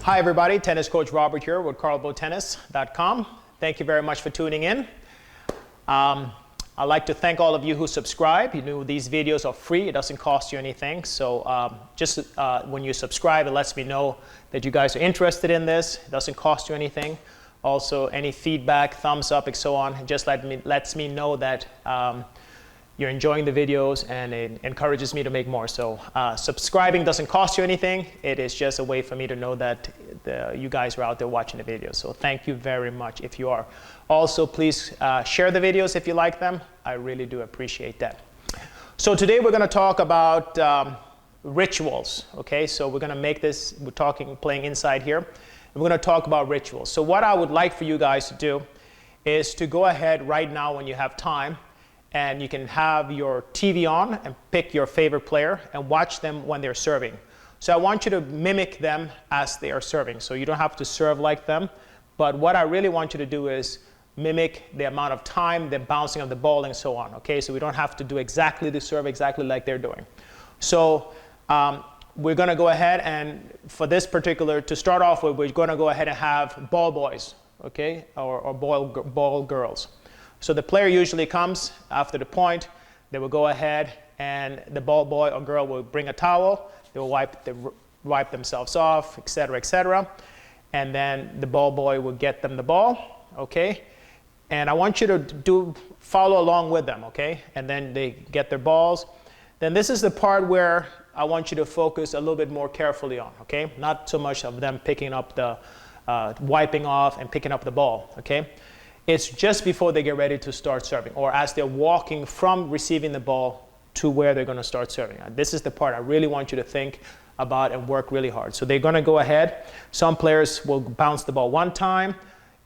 Hi everybody, Tennis Coach Robert here with CarlboTennis.com. Thank you very much for tuning in. I'd like to thank all of you who subscribe. You know these videos are free, it doesn't cost you anything. So when you subscribe, it lets me know that you guys are interested in this. It doesn't cost you anything. Also, any feedback, thumbs up, and so on, it just lets me know that you're enjoying the videos, and it encourages me to make more. So subscribing doesn't cost you anything. It is just a way for me to know that you guys are out there watching the videos. So thank you very much if you are. Also, please share the videos if you like them. I really do appreciate that. So today we're going to talk about rituals. Okay, so we're going to make this, playing inside here. We're going to talk about rituals. So what I would like for you guys to do is to go ahead right now when you have time, and you can have your TV on and pick your favorite player and watch them when they're serving. So I want you to mimic them as they are serving. So you don't have to serve like them, but what I really want you to do is mimic the amount of time, the bouncing of the ball, and so on. Okay, so we don't have to do exactly the serve exactly like they're doing. So we're going to go ahead and for this particular, to start off with, we're going to go ahead and have ball boys, okay, or ball girls. So the player usually comes after the point. They will go ahead and the ball boy or girl will bring a towel. They will wipe themselves off, etc., etc. And then the ball boy will get them the ball, okay? And I want you to follow along with them, okay? And then they get their balls. Then this is the part where I want you to focus a little bit more carefully on, okay? Not so much of them picking up the, wiping off and picking up the ball, okay? It's just before they get ready to start serving, or as they're walking from receiving the ball to where they're going to start serving. This is the part I really want you to think about and work really hard. So they're going to go ahead. Some players will bounce the ball one time.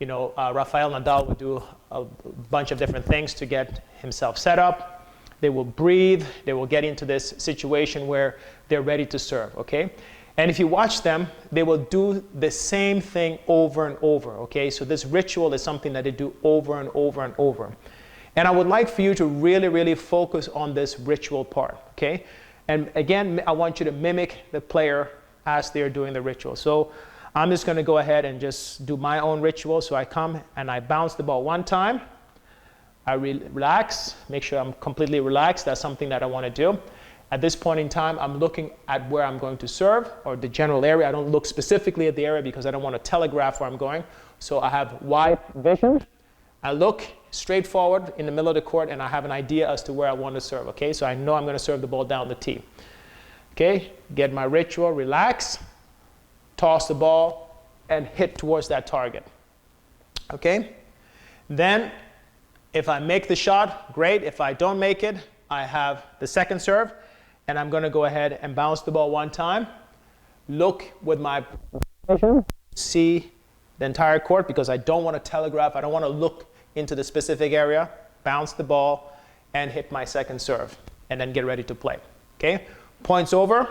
You know, Rafael Nadal will do a bunch of different things to get himself set up. They will breathe. They will get into this situation where they're ready to serve, okay? And if you watch them, they will do the same thing over and over, okay? So this ritual is something that they do over and over and over. And I would like for you to really, really focus on this ritual part, okay? And again, I want you to mimic the player as they're doing the ritual. So I'm just going to go ahead and just do my own ritual. So I come and I bounce the ball one time. I relax, make sure I'm completely relaxed. That's something that I want to do. At this point in time, I'm looking at where I'm going to serve, or the general area. I don't look specifically at the area because I don't want to telegraph where I'm going. So I have wide vision. I look straight forward in the middle of the court, and I have an idea as to where I want to serve. Okay, so I know I'm going to serve the ball down the tee. Okay, get my ritual, relax, toss the ball, and hit towards that target. Okay, then if I make the shot, great. If I don't make it, I have the second serve. And I'm going to go ahead and bounce the ball one time. Look with my vision, see the entire court because I don't want to telegraph. I don't want to look into the specific area. Bounce the ball and hit my second serve. And then get ready to play. Okay? Points over.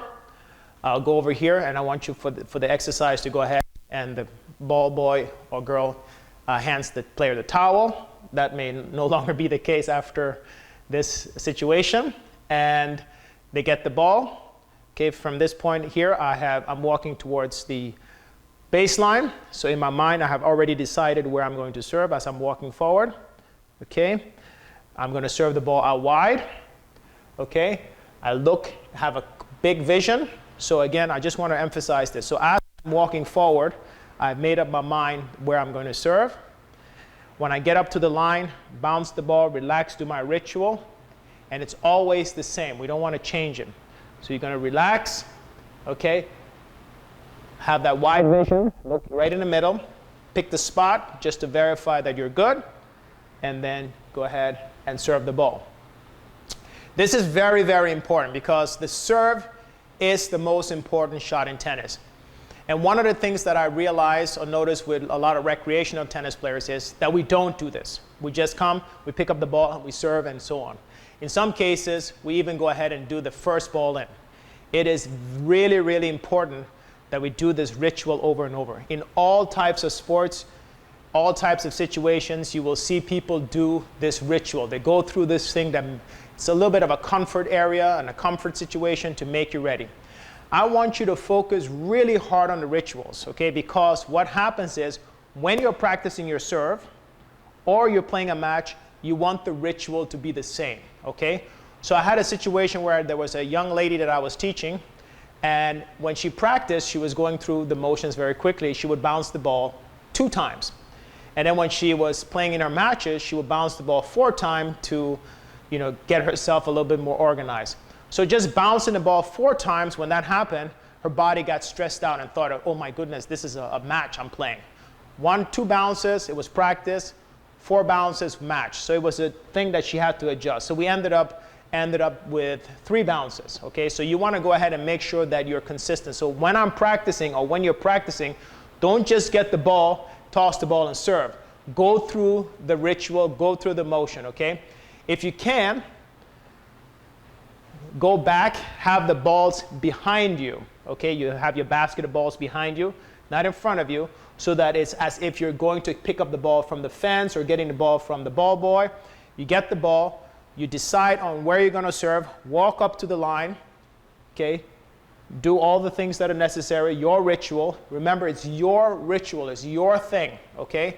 I'll go over here and I want you for the exercise to go ahead and the ball boy or girl hands the player the towel. That may no longer be the case after this situation. And they get the ball. Okay, from this point here, I'm walking towards the baseline. So in my mind, I have already decided where I'm going to serve as I'm walking forward. Okay, I'm going to serve the ball out wide. Okay, I have a big vision. So again, I just want to emphasize this. So as I'm walking forward, I've made up my mind where I'm going to serve. When I get up to the line, bounce the ball, relax, do my ritual. And it's always the same. We don't want to change it. So you're going to relax, okay? Have that wide vision, look right in the middle. Pick the spot just to verify that you're good. And then go ahead and serve the ball. This is very, very important because the serve is the most important shot in tennis. And one of the things that I realize or notice with a lot of recreational tennis players is that we don't do this. We just come, we pick up the ball, and we serve, and so on. In some cases, we even go ahead and do the first ball in. It is really, really important that we do this ritual over and over. In all types of sports, all types of situations, you will see people do this ritual. They go through this thing that it's a little bit of a comfort area and a comfort situation to make you ready. I want you to focus really hard on the rituals, okay? Because what happens is when you're practicing your serve or you're playing a match, you want the ritual to be the same, okay? So I had a situation where there was a young lady that I was teaching, and when she practiced, she was going through the motions very quickly. She would bounce the ball 2 times. And then when she was playing in her matches, she would bounce the ball 4 times to, get herself a little bit more organized. So just bouncing the ball 4 times, when that happened, her body got stressed out and thought, oh my goodness, this is a match I'm playing. 1, 2 bounces, it was practice. 4 bounces, match. So it was a thing that she had to adjust. So we ended up with 3 bounces, okay? So you want to go ahead and make sure that you're consistent. So when I'm practicing, or when you're practicing, don't just get the ball, toss the ball and serve. Go through the ritual, go through the motion, okay? If you can, go back, have the balls behind you, okay? You have your basket of balls behind you, not in front of you, so that it's as if you're going to pick up the ball from the fence or getting the ball from the ball boy. You get the ball, you decide on where you're going to serve, walk up to the line, okay? Do all the things that are necessary, your ritual. Remember, it's your ritual, it's your thing, okay?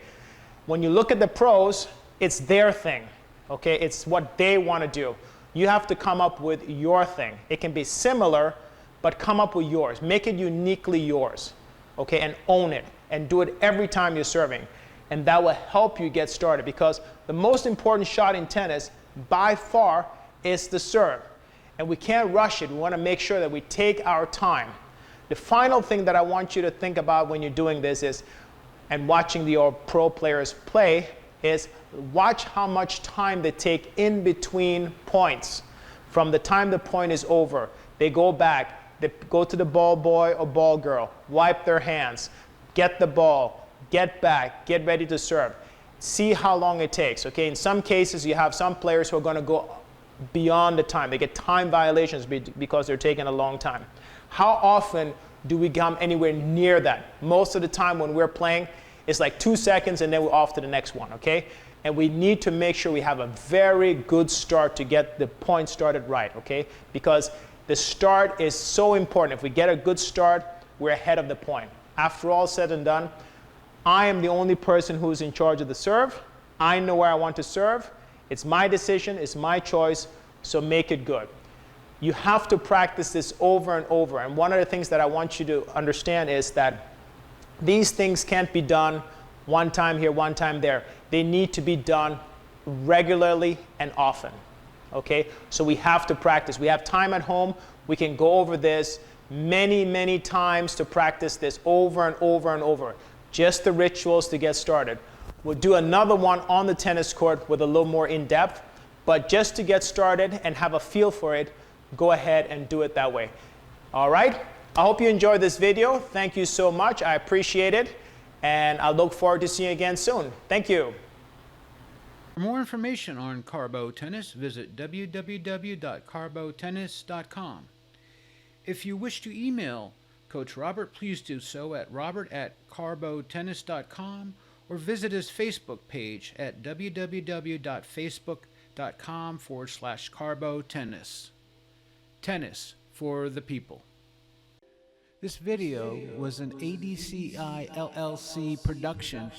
When you look at the pros, it's their thing, okay? It's what they want to do. You have to come up with your thing. It can be similar, but come up with yours. Make it uniquely yours, okay? And own it, and do it every time you're serving. And that will help you get started, because the most important shot in tennis, by far, is the serve. And we can't rush it. We want to make sure that we take our time. The final thing that I want you to think about when you're doing this is, and watching your pro players play, is watch how much time they take in between points. From the time the point is over, they go back, they go to the ball boy or ball girl, wipe their hands, get the ball, get back, get ready to serve. See how long it takes, okay? In some cases, you have some players who are going to go beyond the time. They get time violations because they're taking a long time. How often do we come anywhere near that? Most of the time when we're playing, it's like 2 seconds and then we're off to the next one, okay? And we need to make sure we have a very good start to get the point started right, okay? Because the start is so important. If we get a good start, we're ahead of the point. After all said and done, I am the only person who's in charge of the serve. I know where I want to serve. It's my decision, it's my choice, so make it good. You have to practice this over and over. And one of the things that I want you to understand is that these things can't be done one time here, one time there. They need to be done regularly and often, okay? So we have to practice. We have time at home. We can go over this many, many times to practice this over and over and over. Just the rituals to get started. We'll do another one on the tennis court with a little more in-depth, but just to get started and have a feel for it, go ahead and do it that way. All right? I hope you enjoyed this video. Thank you so much. I appreciate it, and I look forward to seeing you again soon. Thank you. For more information on Carlbo Tennis, visit www.carlbotennis.com. If you wish to email Coach Robert, please do so at robert@carlbotennis.com, or visit his Facebook page at www.facebook.com/Carlbo Tennis. Tennis for the people. This video was an ADCI LLC production.